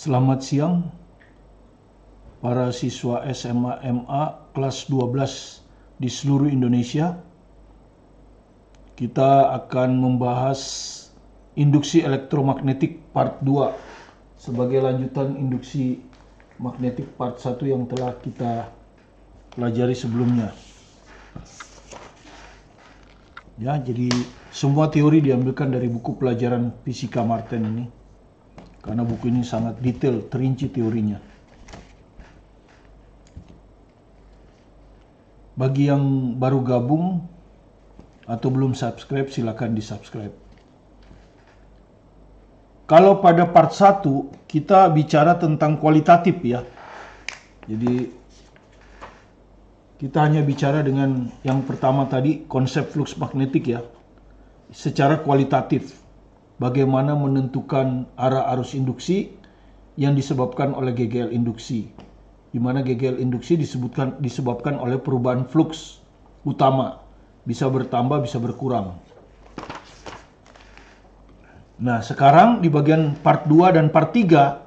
Selamat siang para siswa SMA MA kelas 12 di seluruh Indonesia. Kita akan membahas induksi elektromagnetik part 2 sebagai lanjutan induksi magnetik part 1 yang telah kita pelajari sebelumnya. Ya, jadi semua teori diambilkan dari buku pelajaran fisika Martin ini. Karena buku ini sangat detail, terinci teorinya. Bagi yang baru gabung atau belum subscribe, silakan di subscribe. Kalau pada part 1 kita bicara tentang kualitatif ya. Jadi kita hanya bicara dengan yang pertama tadi, konsep flux magnetik ya. Secara kualitatif. Bagaimana menentukan arah arus induksi yang disebabkan oleh GGL induksi. Di mana GGL induksi disebabkan oleh perubahan flux utama. Bisa bertambah, bisa berkurang. Nah, sekarang di bagian part 2 dan part 3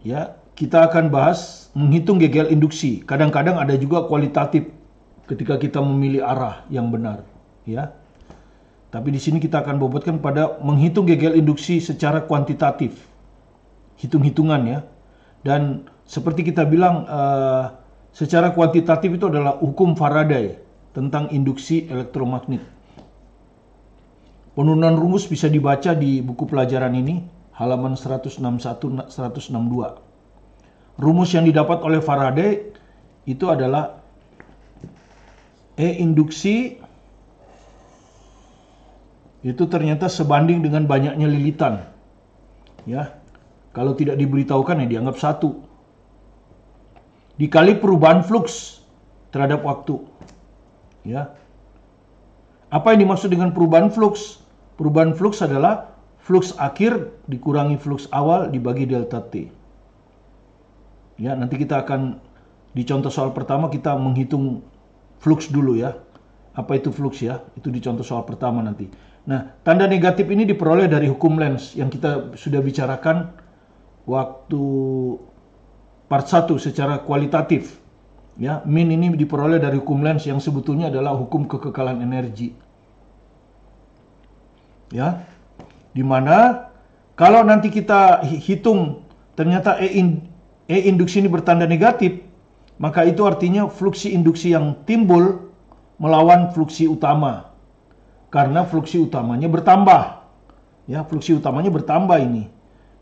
ya, kita akan bahas menghitung GGL induksi. Kadang-kadang ada juga kualitatif ketika kita memilih arah yang benar, ya. Tapi di sini kita akan bobotkan pada menghitung GGL induksi secara kuantitatif. Hitung-hitungan ya. Dan seperti kita bilang secara kuantitatif itu adalah hukum Faraday tentang induksi elektromagnet. Penurunan rumus bisa dibaca di buku pelajaran ini halaman 161-162. Rumus yang didapat oleh Faraday itu adalah E induksi itu ternyata sebanding dengan banyaknya lilitan. Ya. Kalau tidak diberitahukan ya dianggap 1. Dikali perubahan flux terhadap waktu. Ya. Apa yang dimaksud dengan perubahan flux? Perubahan flux adalah flux akhir dikurangi flux awal dibagi delta T. Ya, nanti kita akan di contoh soal pertama kita menghitung flux dulu ya. Apa itu flux ya? Itu di contoh soal pertama nanti. Nah, tanda negatif ini diperoleh dari hukum Lenz yang kita sudah bicarakan waktu part 1 secara kualitatif. Ya, min ini diperoleh dari hukum Lenz yang sebetulnya adalah hukum kekekalan energi. Ya. Di mana kalau nanti kita hitung ternyata E induksi ini bertanda negatif, maka itu artinya fluksi induksi yang timbul melawan fluksi utama. Karena fluksi utamanya bertambah. Ya, fluksi utamanya bertambah ini.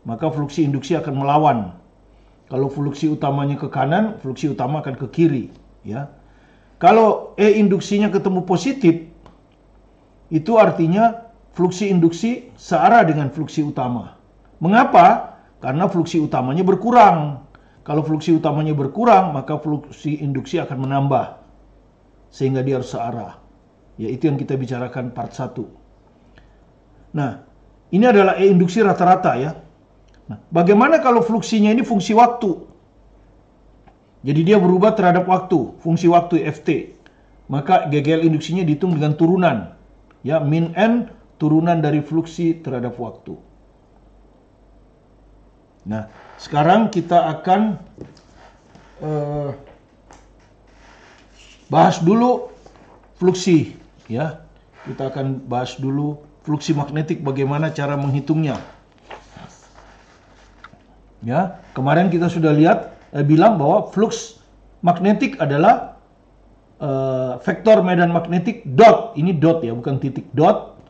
Maka fluksi induksi akan melawan. Kalau fluksi utamanya ke kanan, fluksi utama akan ke kiri, ya. Kalau E induksinya ketemu positif, itu artinya fluksi induksi searah dengan fluksi utama. Mengapa? Karena fluksi utamanya berkurang. Kalau fluksi utamanya berkurang, maka fluksi induksi akan menambah. Sehingga dia harus searah. Ya, itu yang kita bicarakan part 1. Nah, ini adalah E induksi rata-rata ya. Nah, bagaimana kalau fluksinya ini fungsi waktu? Jadi dia berubah terhadap waktu, fungsi waktu Ft. Maka GGL induksinya dihitung dengan turunan. Ya, min N turunan dari fluksi terhadap waktu. Nah, sekarang kita akan bahas dulu fluksi. Ya, kita akan bahas dulu fluksi magnetik, bagaimana cara menghitungnya. Ya, kemarin kita sudah bilang bahwa flux magnetik adalah vektor medan magnetik dot. Ini dot ya, bukan titik dot.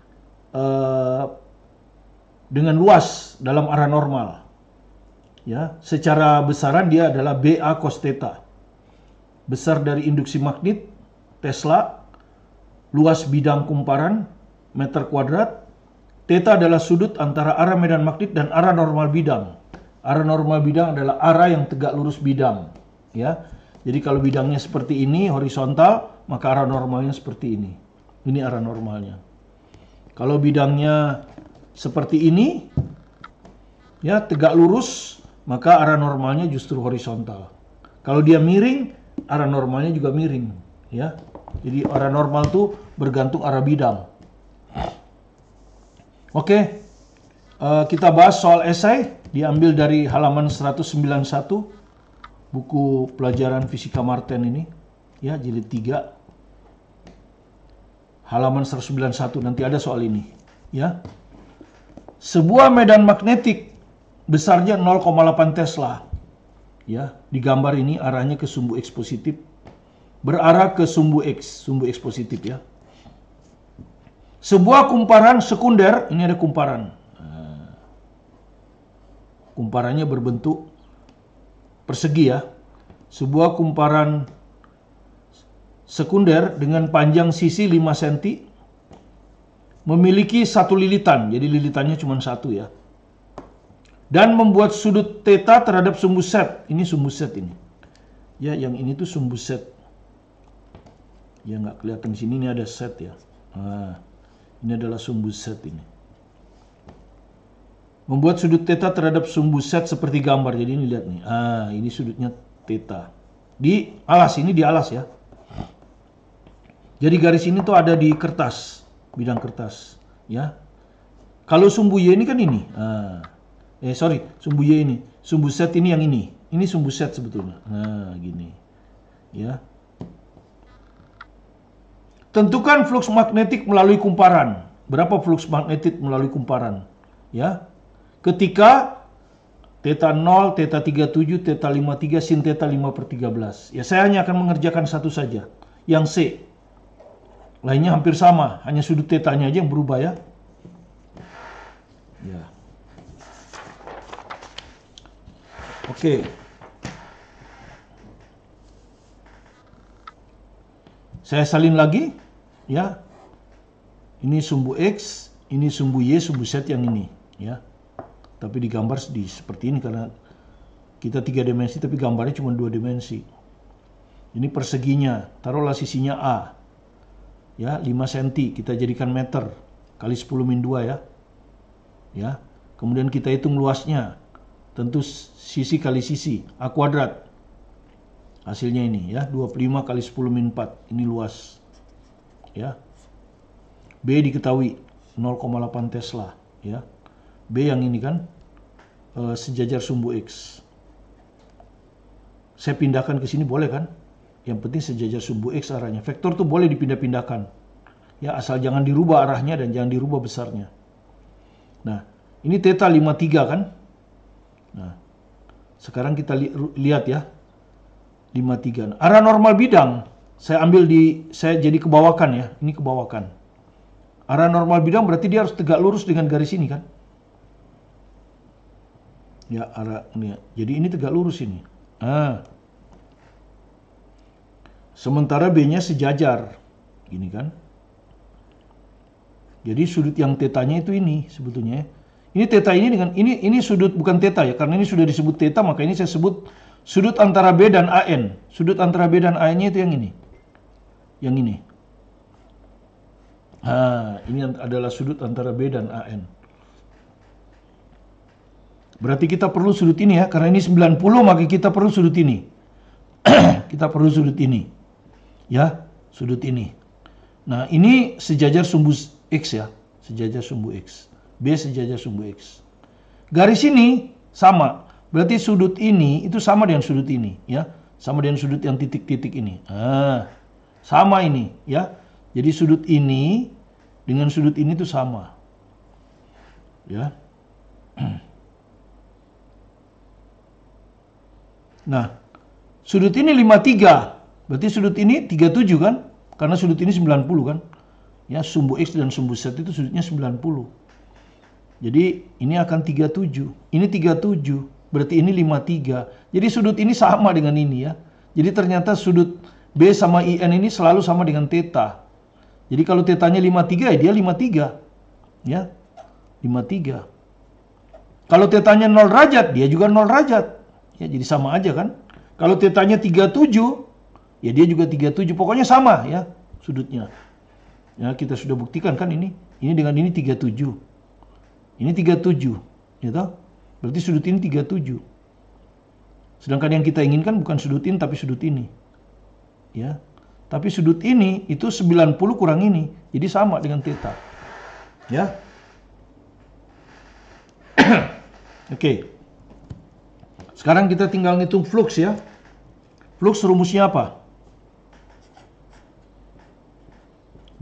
Dengan luas dalam arah normal. Ya, secara besaran dia adalah BA cos theta. Besar dari induksi magnet Tesla. Luas bidang kumparan meter kuadrat. Theta adalah sudut antara arah medan magnet dan arah normal bidang. Arah normal bidang adalah arah yang tegak lurus bidang. Ya, jadi kalau bidangnya seperti ini horizontal, maka arah normalnya seperti ini. Ini arah normalnya. Kalau bidangnya seperti ini, ya tegak lurus, maka arah normalnya justru horizontal. Kalau dia miring, arah normalnya juga miring. Ya. Jadi arah normal itu bergantung arah bidang. Oke, kita bahas soal esai. Diambil dari halaman 191 buku pelajaran fisika Marten ini, ya, jilid 3. Halaman 191 nanti ada soal ini, ya. Sebuah medan magnetik besarnya 0,8 Tesla. Ya, di gambar ini arahnya ke sumbu X positif, berarah ke sumbu X positif, ya. Sebuah kumparan sekunder, ini ada kumparan. Kumparannya berbentuk persegi, ya. Sebuah kumparan sekunder dengan panjang sisi 5 cm memiliki satu lilitan, jadi lilitannya cuma satu, ya. Dan membuat sudut theta terhadap sumbu set. Ini sumbu set ini. Ya, yang ini tuh sumbu set. Ya, nggak kelihatan di sini, ini ada set, ya. Nah, ini adalah sumbu set ini. Membuat sudut theta terhadap sumbu set seperti gambar. Jadi ini lihat nih. Ah, ini sudutnya theta. Di alas, ini di alas, ya. Jadi garis ini tuh ada di kertas, bidang kertas, ya. Kalau sumbu Y ini kan ini. Sumbu Y ini. Sumbu set ini yang ini. Ini sumbu set sebetulnya. Nah, gini. Ya. Tentukan flux magnetik melalui kumparan. Berapa flux magnetik melalui kumparan? Ya. Ketika theta 0, theta 37, theta 53, sin theta 5/13. Ya, saya hanya akan mengerjakan satu saja. Yang C. Lainnya hampir sama, hanya sudut tetanya aja yang berubah, ya. Ya. Oke. Saya salin lagi, ya. Ini sumbu X, ini sumbu Y, sumbu Z yang ini, ya. Tapi digambar seperti ini karena kita 3 dimensi tapi gambarnya cuma 2 dimensi. Ini perseginya, taruhlah sisinya A. Ya, 5 cm kita jadikan meter kali 10-2, ya. Ya. Kemudian kita hitung luasnya. Tentu sisi kali sisi, A kuadrat. Hasilnya ini, ya, 25 kali 10-4. Ini luas. Ya. B diketahui 0,8 Tesla, ya. B yang ini kan sejajar sumbu X. Saya pindahkan ke sini boleh kan? Yang penting sejajar sumbu X arahnya. Vektor tuh boleh dipindah-pindahkan. Ya, asal jangan dirubah arahnya dan jangan dirubah besarnya. Nah, ini theta 53 kan? Nah, sekarang kita lihat, ya. 53. Arah normal bidang saya ambil saya jadi kebawakan, ya. Ini kebawakan. Arah normal bidang berarti dia harus tegak lurus dengan garis ini kan? Ya, arah ini. Jadi ini tegak lurus ini. Sementara B-nya sejajar. Gini kan? Jadi sudut yang tetanya itu ini sebetulnya. Ini theta ini dengan ini sudut bukan theta, ya. Karena ini sudah disebut theta, maka ini saya sebut sudut antara B dan AN. Sudut antara B dan AN-nya itu yang ini. Yang ini. Ini adalah sudut antara B dan AN. Berarti kita perlu sudut ini, ya. Karena ini 90, maka kita perlu sudut ini. Kita perlu sudut ini. Ya, sudut ini. Nah, ini sejajar sumbu X, ya. Sejajar sumbu X. B sejajar sumbu X. Garis ini sama. Berarti sudut ini itu sama dengan sudut ini, ya. Sama dengan sudut yang titik-titik ini. Sama ini, ya. Jadi sudut ini dengan sudut ini itu sama. Ya. Nah, sudut ini 53. Berarti sudut ini 37 kan? Karena sudut ini 90 kan? Ya, sumbu X dan sumbu Z itu sudutnya 90. Jadi ini akan 37. Ini 37. Berarti ini 53. Jadi sudut ini sama dengan ini, ya. Jadi ternyata sudut B sama IN ini selalu sama dengan theta. Jadi kalau tetanya 53, ya dia 53. Ya. 53. Kalau tetanya 0 derajat, dia juga 0 derajat. Ya, jadi sama aja kan? Kalau tetanya 37, ya dia juga 37. Pokoknya sama, ya, sudutnya. Ya, kita sudah buktikan kan ini. Ini dengan ini 37. Ini 37, ya toh? Berarti sudut ini 37. Sedangkan yang kita inginkan bukan sudut ini tapi sudut ini. Ya. Tapi sudut ini itu 90 kurang ini. Jadi sama dengan theta. Ya. Oke. Sekarang kita tinggal ngitung flux ya. Flux rumusnya apa?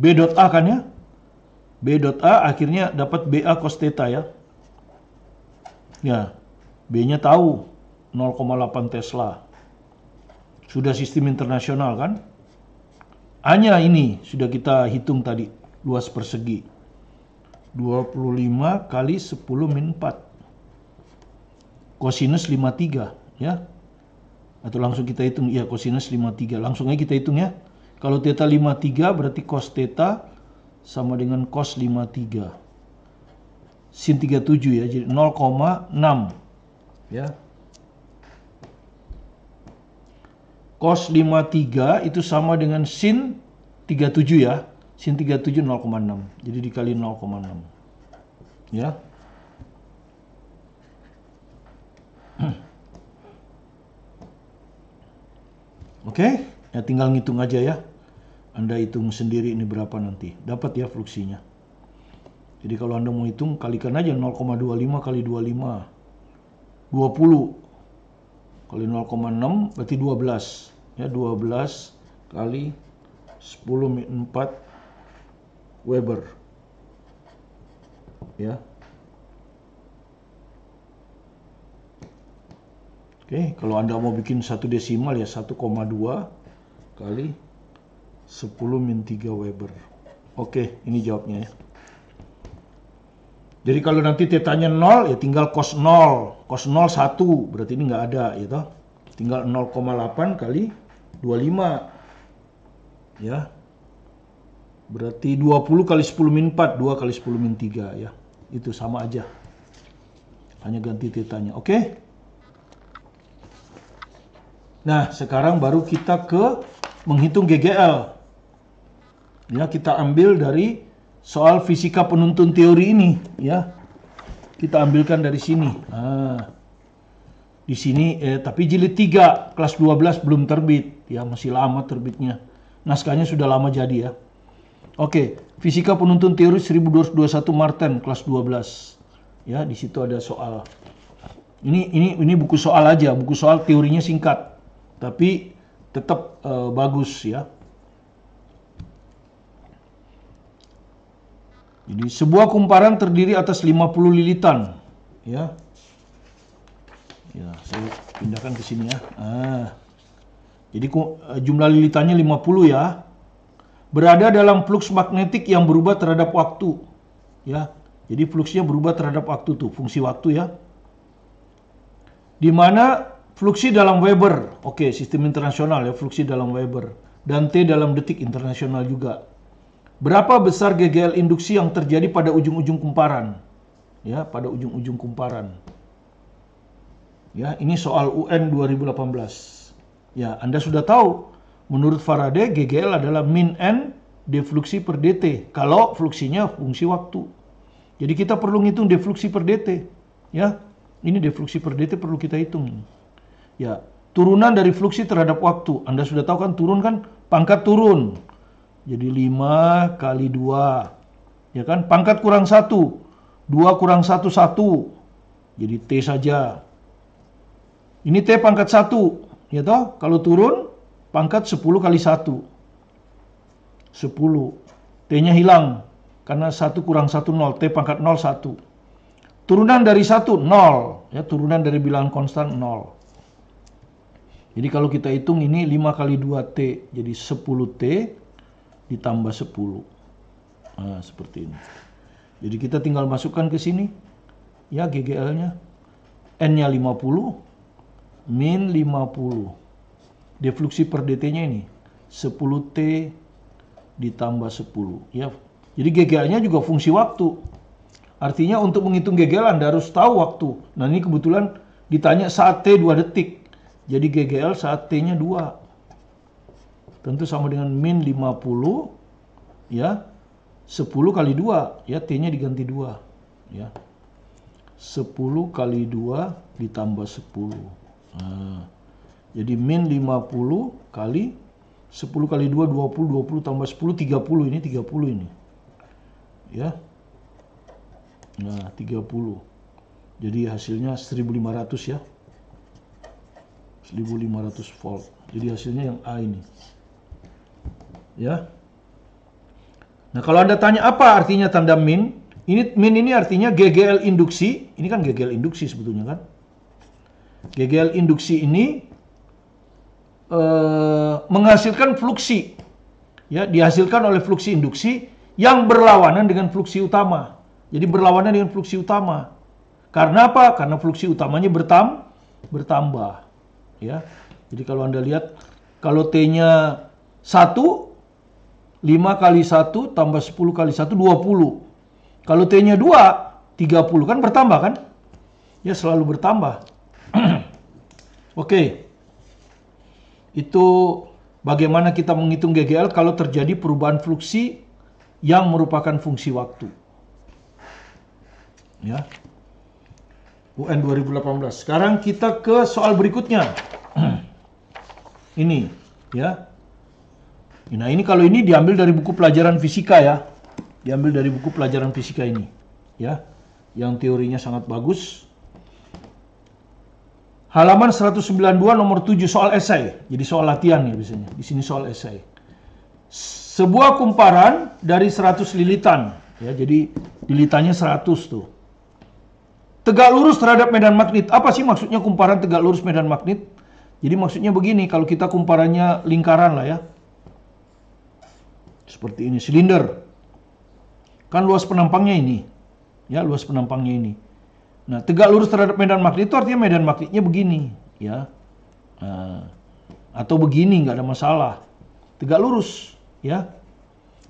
B dot A kan ya? B dot A akhirnya dapat BA cos theta ya. Ya, B-nya tahu 0,8 Tesla. Sudah sistem internasional kan? A-nya ini sudah kita hitung tadi, luas persegi. 25 kali 10 min 4. Kosinus 53 ya. Atau langsung kita hitung ya, kosinus 53. Langsung aja kita hitung ya. Kalau theta 53 berarti cos theta sama dengan cos 53. Sin 37 ya, jadi 0,6 ya. Cos 53 itu sama dengan sin 37 ya. Sin 37 0,6. Jadi dikali 0,6. Ya. Oke, ya tinggal ngitung aja ya. Anda hitung sendiri ini berapa nanti. Dapat ya fluksinya. Jadi kalau Anda mau hitung, kalikan aja 0,25 kali 25. 20. Kali 0,6 berarti 12. Ya, 12 kali 10 min 4 Weber. Ya. Oke, kalau Anda mau bikin satu desimal ya 1,2 kali 10 min 3 Weber. Oke, ini jawabnya ya. Jadi kalau nanti tetanya 0 ya tinggal cos 0. Cos 0 1, berarti ini nggak ada ya toh. Tinggal 0,8 kali 25. Ya. Berarti 20 kali 10 min 4, 2 kali 10 min 3 ya. Itu sama aja. Hanya ganti tetanya. Oke? Nah, sekarang baru kita ke menghitung GGL. Ya, kita ambil dari soal fisika penuntun teori ini, ya. Kita ambilkan dari sini. Nah, di sini, tapi jilid 3, kelas 12 belum terbit. Ya, masih lama terbitnya. Naskahnya sudah lama jadi ya. Oke, fisika penuntun teori 1221 Martin, kelas 12. Ya, di situ ada soal. Ini buku soal aja, buku soal teorinya singkat. Tapi tetap bagus ya. Jadi sebuah kumparan terdiri atas 50 lilitan, ya. Ya, saya pindahkan ke sini ya. Jadi jumlah lilitannya 50 ya. Berada dalam flux magnetik yang berubah terhadap waktu, ya. Jadi fluksnya berubah terhadap waktu tuh, fungsi waktu ya. Di mana fluksi dalam Weber, oke, sistem internasional ya, fluksi dalam Weber. Dan T dalam detik, internasional juga. Berapa besar GGL induksi yang terjadi pada ujung-ujung kumparan? Ya, pada ujung-ujung kumparan. Ya, ini soal UN 2018. Ya, Anda sudah tahu, menurut Faraday, GGL adalah min N defluksi per dt. Kalau fluksinya fungsi waktu. Jadi kita perlu ngitung defluksi per dt. Ya, ini defluksi per dt perlu kita hitung. Ya, turunan dari fluksi terhadap waktu. Anda sudah tahu kan, turun kan, pangkat turun. Jadi 5 kali 2. Ya kan, pangkat kurang 1. 2 kurang 1, 1. Jadi T saja. Ini T pangkat 1. Ya toh, kalau turun, pangkat 10 kali 1. 10. T-nya hilang. Karena 1 kurang 1, 0. T pangkat 0, 1. Turunan dari 1, 0. Ya, turunan dari bilangan konstan, 0. Jadi kalau kita hitung ini 5 kali 2T, jadi 10T ditambah 10. Nah, seperti ini. Jadi kita tinggal masukkan ke sini. Ya, GGL-nya. N-nya 50, min 50. Defluksi per dt-nya ini. 10T ditambah 10. Ya. Jadi GGL-nya juga fungsi waktu. Artinya untuk menghitung GGL Anda harus tahu waktu. Nah, ini kebetulan ditanya saat T 2 detik. Jadi GGL saat T-nya 2. Tentu sama dengan min 50, ya, 10 kali 2, ya, T-nya diganti 2, ya. 10 kali 2 ditambah 10. Nah, jadi min 50 kali 10 kali 2, 20, 20 tambah 10, 30, ini 30 ini. Ya. Nah, 30. Jadi hasilnya 1500 ya. 1500 volt. Jadi hasilnya yang A ini. Ya. Nah, kalau Anda tanya apa artinya tanda min? Min ini artinya GGL induksi. Ini kan GGL induksi sebetulnya kan. GGL induksi ini menghasilkan fluksi. Ya, dihasilkan oleh fluksi induksi yang berlawanan dengan fluksi utama. Jadi berlawanan dengan fluksi utama. Karena apa? Karena fluksi utamanya bertambah. Ya. Jadi kalau Anda lihat, kalau T-nya 1, 5 kali 1 tambah 10 kali 1, 20. Kalau T-nya 2, 30. Kan bertambah kan? Ya, selalu bertambah. Oke. Itu bagaimana kita menghitung GGL kalau terjadi perubahan fluksi yang merupakan fungsi waktu. Ya. UN 2018. Sekarang kita ke soal berikutnya. Ini, ya. Nah, ini kalau ini diambil dari buku pelajaran fisika ya. Diambil dari buku pelajaran fisika ini, ya. Yang teorinya sangat bagus. Halaman 192 nomor 7 soal esai. Jadi soal latihan ya biasanya. Di sini soal esai. Sebuah kumparan dari 100 lilitan, ya. Jadi lilitannya 100 tuh. Tegak lurus terhadap medan magnet. Apa sih maksudnya kumparan tegak lurus medan magnet? Jadi maksudnya begini, kalau kita kumparannya lingkaran lah ya. Seperti ini, silinder. Kan luas penampangnya ini. Ya, luas penampangnya ini. Nah, tegak lurus terhadap medan magnet itu artinya medan magnetnya begini, ya. Atau begini, nggak ada masalah. Tegak lurus, ya.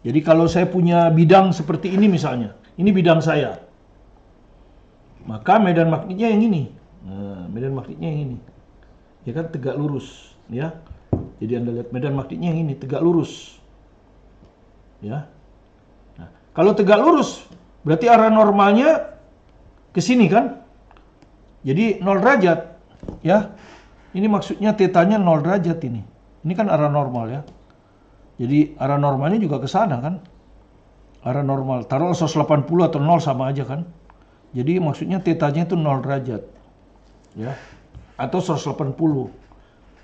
Jadi kalau saya punya bidang seperti ini misalnya, ini bidang saya. Maka medan magnetnya yang ini. Nah, medan magnetnya yang ini. Ya kan, tegak lurus, ya. Jadi Anda lihat medan magnetnya yang ini, tegak lurus. Ya. Nah, kalau tegak lurus, berarti arah normalnya ke sini kan? Jadi 0 derajat, ya. Ini maksudnya tetanya 0 derajat ini. Ini kan arah normal ya. Jadi arah normalnya juga ke sana kan? Arah normal. Taruh 180 atau 0 sama aja kan? Jadi maksudnya tetanya itu 0 derajat. Ya. Atau 180.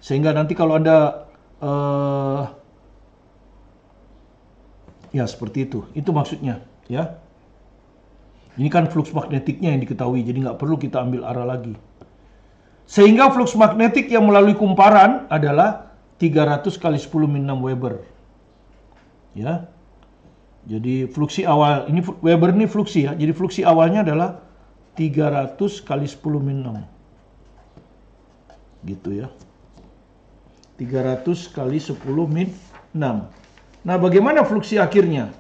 Sehingga nanti kalau Anda ya seperti itu. Itu maksudnya, ya. Ini kan flux magnetiknya yang diketahui, jadi nggak perlu kita ambil arah lagi. Sehingga flux magnetik yang melalui kumparan adalah 300 kali 10 min 6 Weber. Ya. Jadi fluksi awal, ini Weber ini fluksi ya, jadi fluksi awalnya adalah 300 kali 10 min 6. Gitu ya. 300 kali 10 min 6. Nah, bagaimana fluksi akhirnya?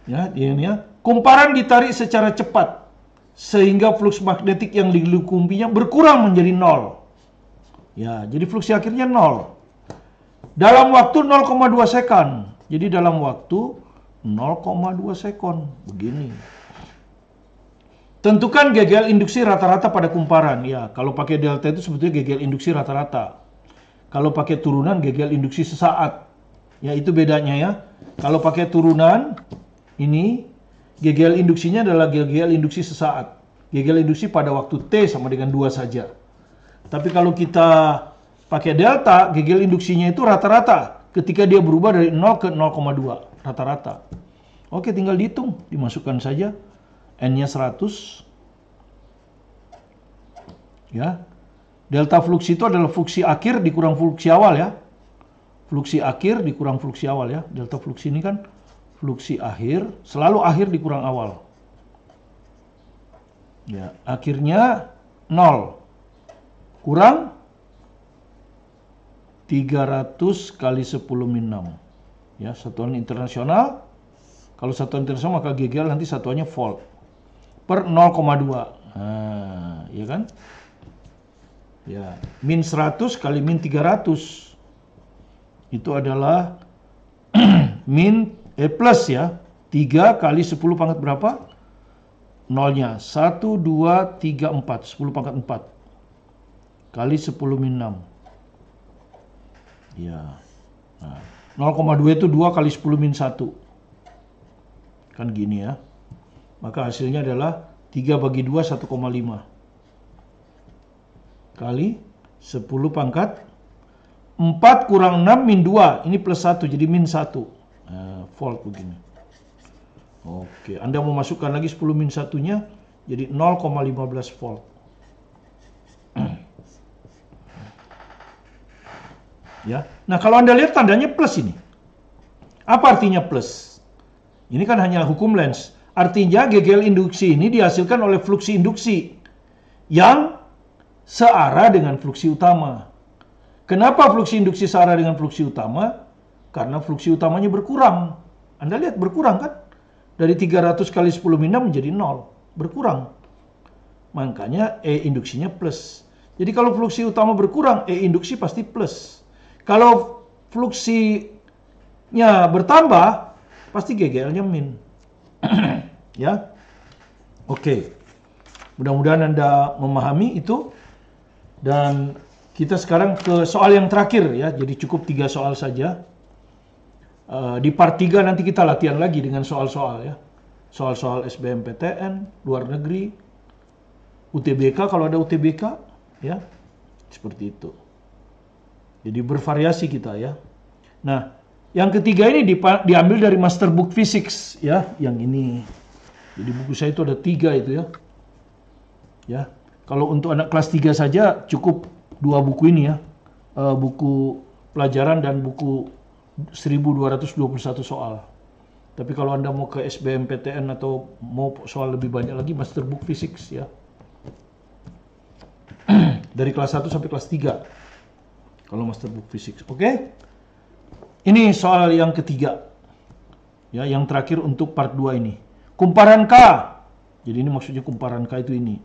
Ya, ini ya. Kumparan ditarik secara cepat sehingga flux magnetik yang dilingkupinya berkurang menjadi 0. Ya, jadi fluksi akhirnya 0. Dalam waktu 0,2 sekon. Jadi dalam waktu 0,2 sekon. Begini. Tentukan GGL induksi rata-rata pada kumparan. Ya, kalau pakai delta itu sebetulnya GGL induksi rata-rata. Kalau pakai turunan GGL induksi sesaat. Ya, itu bedanya ya. Kalau pakai turunan ini GGL induksinya adalah GGL induksi sesaat. GGL induksi pada waktu T sama dengan 2 saja. Tapi kalau kita pakai delta, GGL induksinya itu rata-rata ketika dia berubah dari 0 ke 0,2. Rata-rata. Oke, tinggal dihitung. Dimasukkan saja. N-nya 100. Ya. Delta fluksi itu adalah fluksi akhir dikurang fluksi awal ya. Fluksi akhir dikurang fluksi awal ya. Delta fluksi ini kan fluksi akhir, selalu akhir dikurang awal. Ya, akhirnya 0. Kurang 300 kali 10 min 6. Ya, satuan internasional. Kalau satuan internasional maka GGL nanti satuannya volt per 0,2. Nah, ya kan? Ya, min 100 kali min 300. Itu adalah min plus ya, 3 kali 10 pangkat berapa? Nolnya, 1, 2, 3, 4. 10 pangkat 4. Kali 10 min 6. Ya. Nah, 0,2 itu 2 kali 10 min 1. Kan gini ya. Maka hasilnya adalah 3 bagi 2, 1,5. kali 10 pangkat 4 kurang 6 min 2. Ini plus 1, jadi min 1. Volt begini. Oke, Anda mau masukkan lagi 10 min 1-nya, jadi 0,15 volt. Ya. Nah, kalau Anda lihat tandanya plus ini. Apa artinya plus? Ini kan hanya hukum Lenz. Artinya GGL induksi ini dihasilkan oleh fluksi induksi yang searah dengan fluksi utama. Kenapa fluksi induksi searah dengan fluksi utama? Karena fluksi utamanya berkurang. Anda lihat berkurang kan? Dari 300 kali 10 min 6 menjadi 0. Berkurang. Makanya E induksinya plus. Jadi kalau fluksi utama berkurang, E induksi pasti plus. Kalau fluksinya bertambah, pasti GGL-nya min. Ya. Oke. Mudah-mudahan Anda memahami itu. Dan kita sekarang ke soal yang terakhir ya. Jadi cukup 3 soal saja. Di part 3 nanti kita latihan lagi dengan soal-soal ya. Soal-soal SBMPTN, luar negeri, UTBK kalau ada UTBK ya. Seperti itu. Jadi bervariasi kita ya. Nah, yang ketiga ini diambil dari Master Book Physics ya, yang ini. Jadi buku saya itu ada 3 itu ya. Ya. Kalau untuk anak kelas 3 saja cukup 2 buku ini ya. Buku pelajaran dan buku 1221 soal. Tapi kalau Anda mau ke SBMPTN atau mau soal lebih banyak lagi, Master Book Physics ya. Dari kelas 1 sampai kelas 3. Kalau Master Book Physics. Oke? Ini soal yang ketiga. Ya, yang terakhir untuk part 2 ini. Kumparan K. Jadi ini maksudnya kumparan K itu ini.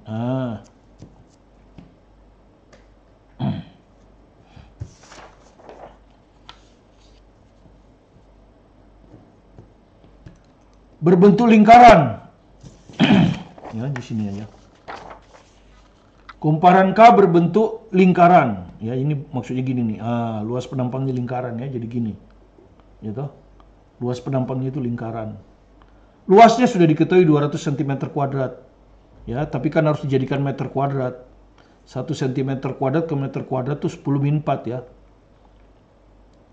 Berbentuk lingkaran. Ya, di sini aja. Kumparan K berbentuk lingkaran. Ya, ini maksudnya gini nih. Luas penampangnya lingkaran ya, jadi gini. Gitu. Luas penampangnya itu lingkaran. Luasnya sudah diketahui 200 cm kuadrat. Ya, tapi kan harus dijadikan meter kuadrat. 1 cm kuadrat ke meter kuadrat itu 10 min 4 ya.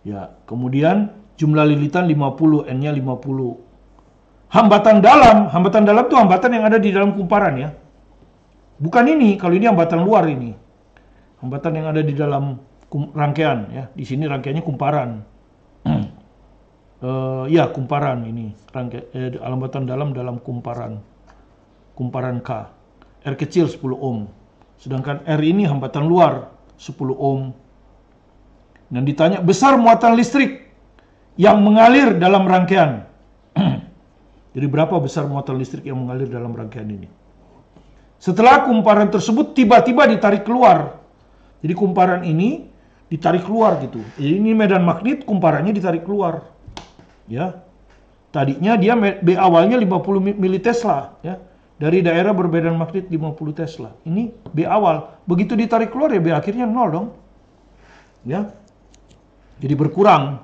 Ya, kemudian jumlah lilitan 50, N-nya 50. Hambatan dalam itu hambatan yang ada di dalam kumparan ya. Bukan ini, kalau ini hambatan luar ini. Hambatan yang ada di dalam rangkaian ya. Di sini rangkaiannya kumparan. Ya, kumparan ini. Hambatan dalam kumparan. Kumparan K. R kecil 10 ohm. Sedangkan R ini hambatan luar 10 ohm. Dan ditanya besar muatan listrik yang mengalir dalam rangkaian. Jadi berapa besar muatan listrik yang mengalir dalam rangkaian ini? Setelah kumparan tersebut tiba-tiba ditarik keluar. Jadi kumparan ini ditarik keluar gitu. Jadi ini medan magnet, kumparannya ditarik keluar. Ya. Tadinya dia B awalnya 50 militesla ya. Dari daerah bermedan magnet 50 Tesla. Ini B awal. Begitu ditarik keluar ya B akhirnya 0 dong. Ya. Jadi berkurang.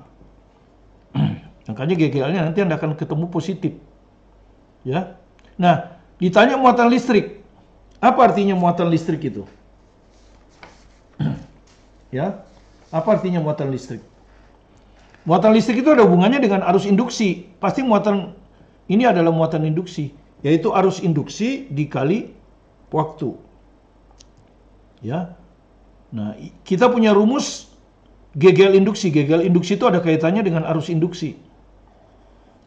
Makanya GGL-nya nanti Anda akan ketemu positif. Ya. Nah, ditanya muatan listrik. Apa artinya muatan listrik itu? Ya. Apa artinya muatan listrik? Muatan listrik itu ada hubungannya dengan arus induksi. Pasti muatan ini adalah muatan induksi, yaitu arus induksi dikali waktu. Ya. Nah, kita punya rumus GGL induksi. GGL induksi itu ada kaitannya dengan arus induksi.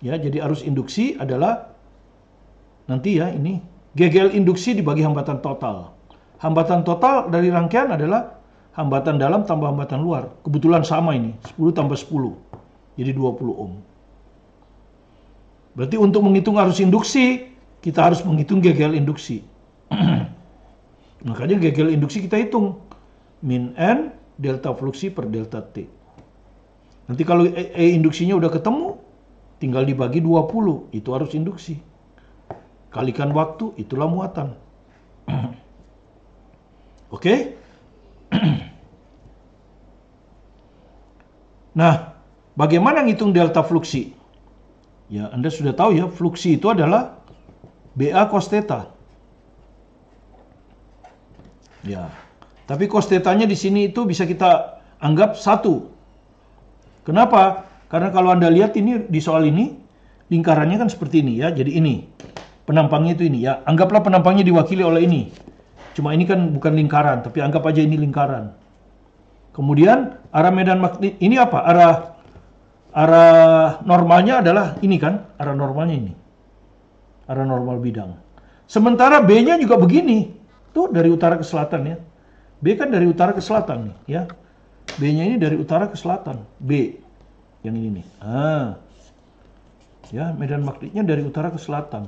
Ya, jadi arus induksi adalah nanti ya ini GGL induksi dibagi hambatan total. Hambatan total dari rangkaian adalah hambatan dalam tambah hambatan luar. Kebetulan sama ini, 10 tambah 10. Jadi 20 ohm. Berarti untuk menghitung arus induksi, kita harus menghitung GGL induksi. Makanya GGL induksi kita hitung. Min N, delta fluksi per delta T. Nanti kalau E induksinya udah ketemu, tinggal dibagi 20. Itu arus induksi. Kalikan waktu, itulah muatan. Oke? Nah, bagaimana ngitung delta fluksi? Ya, Anda sudah tahu ya, fluksi itu adalah BA cos theta. Ya. Tapi cos theta-nya di sini itu bisa kita anggap 1. Kenapa? Karena kalau Anda lihat ini di soal ini, lingkarannya kan seperti ini ya. Jadi ini, penampangnya itu ini ya. Anggaplah penampangnya diwakili oleh ini. Cuma ini kan bukan lingkaran, tapi anggap aja ini lingkaran. Kemudian arah medan magnet ini apa? Arah normalnya adalah ini kan, arah normalnya ini. Arah normal bidang. Sementara B-nya juga begini. Tuh dari utara ke selatan ya. B kan dari utara ke selatan nih ya. B-nya ini dari utara ke selatan. B. Yang ini nih. Ya, medan magnetnya dari utara ke selatan.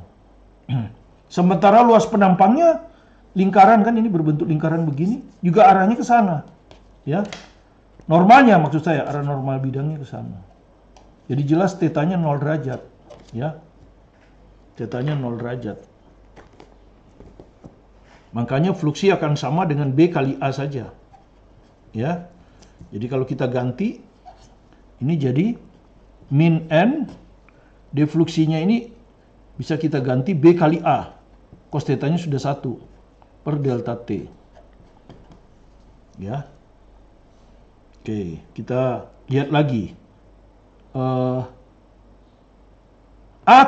Sementara luas penampangnya lingkaran kan, ini berbentuk lingkaran begini, juga arahnya ke sana. Ya. Normalnya maksud saya, arah normal bidangnya ke sana. Jadi jelas tetanya 0 derajat, ya. Tetanya 0 derajat. Makanya fluksi akan sama dengan B kali A saja. Ya. Jadi kalau kita ganti, ini jadi min N, defluksinya ini bisa kita ganti B kali A. Cos tetanya sudah 1 per delta T. Ya. Oke, kita lihat lagi. A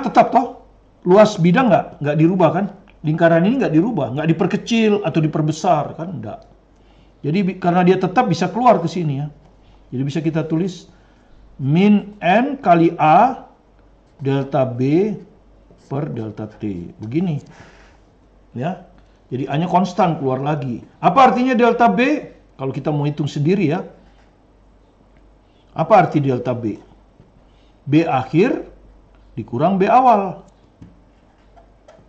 tetap toh, luas bidang nggak dirubah kan? Lingkaran ini nggak dirubah, nggak diperkecil atau diperbesar kan? Enggak. Jadi karena dia tetap bisa keluar ke sini ya. Jadi bisa kita tulis min N kali A delta B per delta T. Begini. Ya. Jadi A-nya konstan keluar lagi. Apa artinya delta B? Kalau kita mau hitung sendiri ya. Apa arti delta B? B akhir dikurang B awal.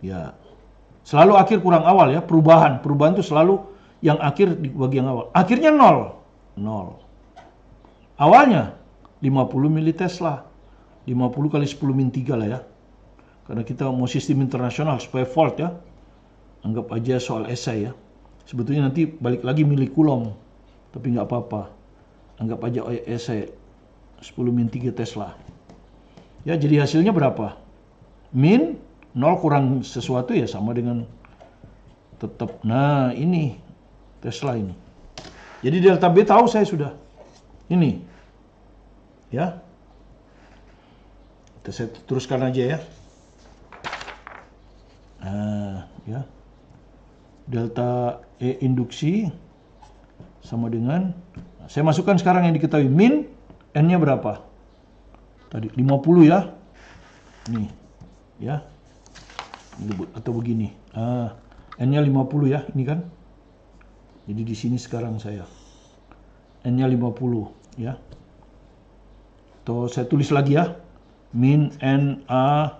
Ya. Selalu akhir kurang awal ya, perubahan. Perubahan itu selalu yang akhir dibagi yang awal. Akhirnya 0. 0. Awalnya 50 militesla. 50 kali 10 min 3 lah ya. Karena kita mau sistem internasional supaya volt ya. Anggap aja soal esai ya. Sebetulnya nanti balik lagi milikulom. Tapi nggak apa-apa. Anggap aja esai 10 min 3 Tesla. Ya, jadi hasilnya berapa? Min 0 kurang sesuatu ya sama dengan tetap. Nah, ini Tesla ini. Jadi delta B tahu saya sudah. Ini. Ya. Saya teruskan aja ya. Nah, ya. Delta E induksi sama dengan, saya masukkan sekarang yang diketahui, min N-nya berapa? Tadi 50 ya. Nih. Ya. Atau begini. N-nya 50 ya, ini kan. Jadi di sini sekarang saya. N-nya 50 ya. Atau saya tulis lagi ya. Min NA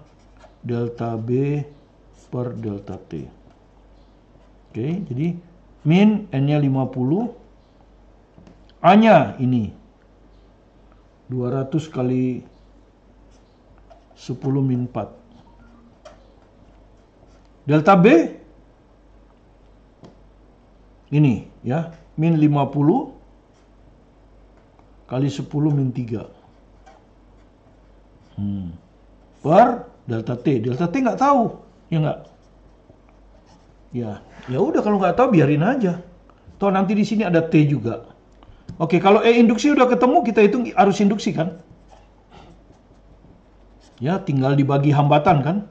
delta B per delta T. Oke, jadi min N-nya 50. A-nya ini 200 kali 10 min 4. Delta B ini ya, min 50 kali 10 min 3 per delta T. Delta T nggak tahu, ya nggak? Ya udah, kalau nggak tahu biarin aja. Toh nanti di sini ada T juga. Oke, kalau E induksi udah ketemu, kita hitung arus induksi kan? Ya, tinggal dibagi hambatan kan?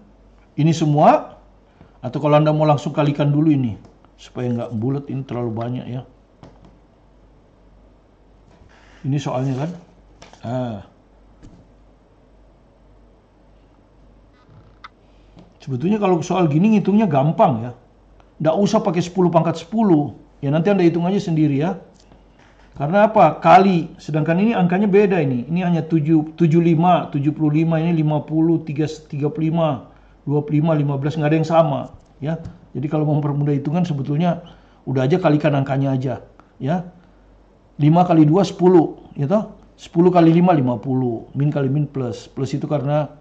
Ini semua. Atau kalau Anda mau langsung kalikan dulu ini. Supaya nggak bulat, ini terlalu banyak ya. Ini soalnya kan. Sebetulnya kalau soal gini ngitungnya gampang ya. Nggak usah pakai 10 pangkat 10. Ya nanti Anda hitung aja sendiri ya. Karena apa? Kali. Sedangkan ini angkanya beda ini. Ini hanya 75, 75, ini 50, 35, 25, 15, nggak ada yang sama. Ya. Jadi kalau mau mempermudah hitungan sebetulnya udah aja kalikan angkanya aja. Ya. 5 kali 2, 10. Ya toh? 10 kali 5, 50. Min kali min plus. Plus itu karena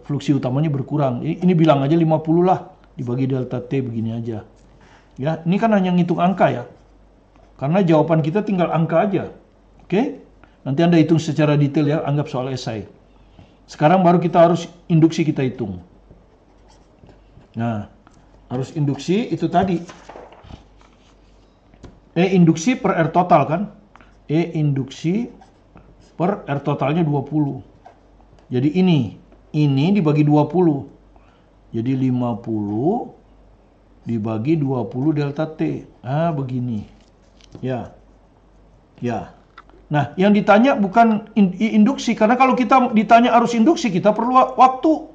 fluksi utamanya berkurang. Ini bilang aja 50 lah. Dibagi delta T begini aja. Ya. Ini kan hanya ngitung angka ya. Karena jawaban kita tinggal angka aja. Oke? Nanti Anda hitung secara detail ya, anggap soal esai. Sekarang baru kita harus induksi kita hitung. Nah, harus induksi itu tadi. E induksi per R total kan? E induksi per R totalnya 20. Jadi ini dibagi 20. Jadi 50 dibagi 20 delta T. Ah, begini. Ya. Nah, yang ditanya bukan induksi, karena kalau kita ditanya arus induksi, kita perlu waktu.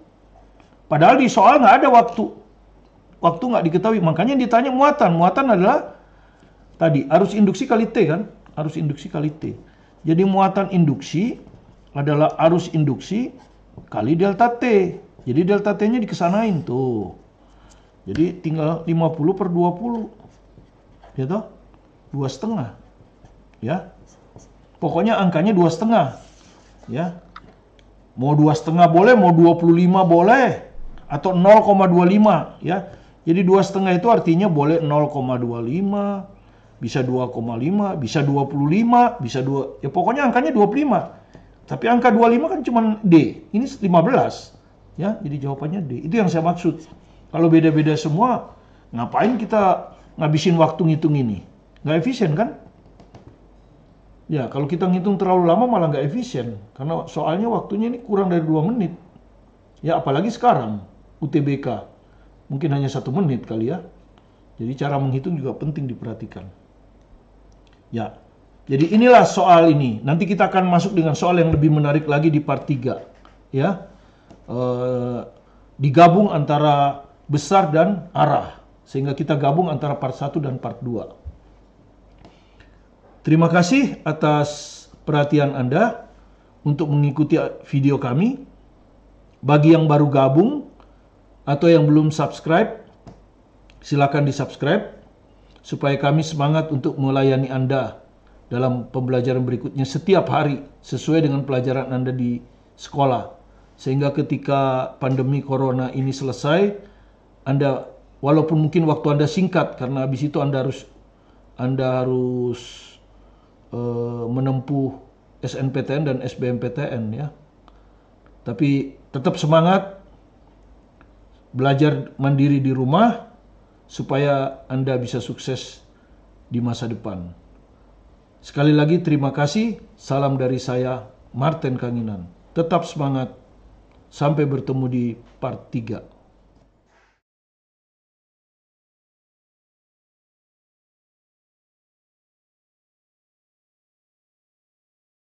Padahal di soal nggak ada waktu. Waktu nggak diketahui, makanya ditanya muatan. Muatan adalah tadi arus induksi kali T kan? Arus induksi kali T. Jadi muatan induksi adalah arus induksi kali delta T. Jadi delta T-nya dikesanain tuh. Jadi tinggal 50 per 20. Ya toh? 2,5. Ya. Pokoknya angkanya 2,5. Ya. Mau 2,5 boleh, mau 25 boleh. Atau 0,25 ya. Jadi 2,5 itu artinya boleh 0,25, bisa 2,5, bisa 25, bisa 2. Ya pokoknya angkanya 25. Tapi angka 25 kan cuma D. Ini 15. Ya, jadi jawabannya D. Itu yang saya maksud. Kalau beda-beda semua, ngapain kita ngabisin waktu ngitung ini? Nggak efisien kan? Ya, kalau kita ngitung terlalu lama malah nggak efisien. Karena soalnya waktunya ini kurang dari 2 menit. Ya, apalagi sekarang, UTBK. Mungkin hanya 1 menit kali ya. Jadi cara menghitung juga penting diperhatikan. Ya, jadi inilah soal ini. Nanti kita akan masuk dengan soal yang lebih menarik lagi di part 3. Ya, digabung antara besar dan arah. Sehingga kita gabung antara part 1 dan part 2. Terima kasih atas perhatian Anda untuk mengikuti video kami. Bagi yang baru gabung atau yang belum subscribe, silakan di-subscribe supaya kami semangat untuk melayani Anda dalam pembelajaran berikutnya setiap hari sesuai dengan pelajaran Anda di sekolah. Sehingga ketika pandemi corona ini selesai, Anda walaupun mungkin waktu Anda singkat karena habis itu Anda harus menempuh SNPTN dan SBMPTN ya. Tapi tetap semangat belajar mandiri di rumah supaya Anda bisa sukses di masa depan. Sekali lagi terima kasih. Salam dari saya, Martin Kanginan. Tetap semangat. Sampai bertemu di part 3.